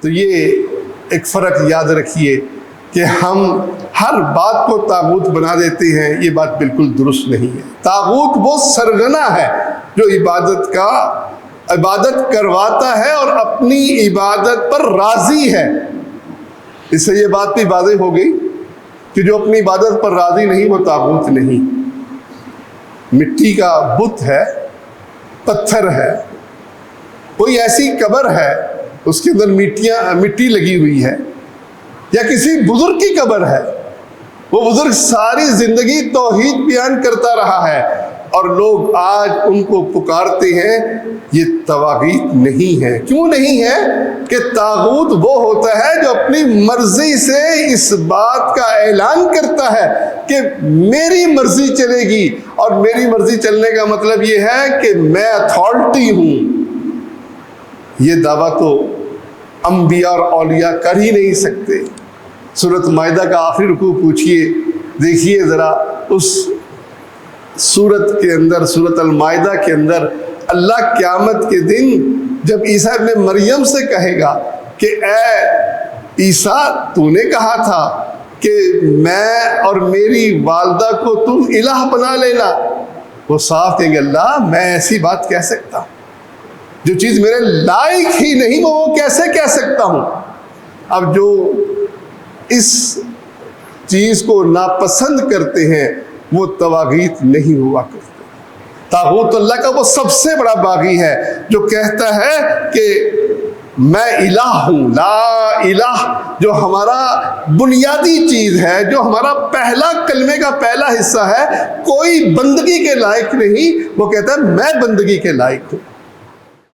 तो ये एक फ़र्क याद रखिए कि हम हर बात को तागूत बना देते हैं, ये बात बिल्कुल दुरुस्त नहीं है। तागूत वो सरगना है जो इबादत करवाता है और अपनी इबादत पर राज़ी है। इससे ये बात भी वाज़ेह हो गई कि जो अपनी इबादत पर राज़ी नहीं वो तागूत नहीं। मिट्टी का बुत है, पत्थर है, कोई ऐसी कब्र है उसके अंदर मिट्टी लगी हुई है, या किसी बुजुर्ग की कब्र है, वो बुजुर्ग सारी जिंदगी तौहीद बयान करता रहा है और लोग आज उनको पुकारते हैं, ये तवागीत नहीं है। क्यों नहीं है? कि तागूत वो होता है जो अपनी मर्जी से इस बात का ऐलान करता है कि मेरी मर्जी चलेगी, और मेरी मर्जी चलने का मतलब ये है कि मैं अथॉरिटी हूं। ये दावा तो अंबिया और औलिया कर ही नहीं सकते। सूरत माइदा का आखिरी रुकू पूछिए, देखिए ज़रा उस सूरत के अंदर, सूरत अल माइदा के अंदर अल्लाह क़यामत के दिन जब ईसा इब्न मरियम से कहेगा कि ए ईसा, तूने कहा था कि मैं और मेरी वालदा को तुम इलाह बना लेना, वो साफ कहेंगे अल्लाह मैं ऐसी बात कह सकता हूँ? जो चीज़ मेरे लायक ही नहीं वो कैसे कह सकता हूँ? अब जो इस चीज़ को नापसंद करते हैं वो तवागीत नहीं हुआ करते। तागूत अल्लाह का वो सबसे बड़ा बागी है जो कहता है कि मैं इलाह हूँ। ला इलाह जो हमारा बुनियादी चीज़ है, जो हमारा पहला कलमे का पहला हिस्सा है, कोई बंदगी के लायक नहीं, वो कहता है मैं बंदगी के लायक हूँ।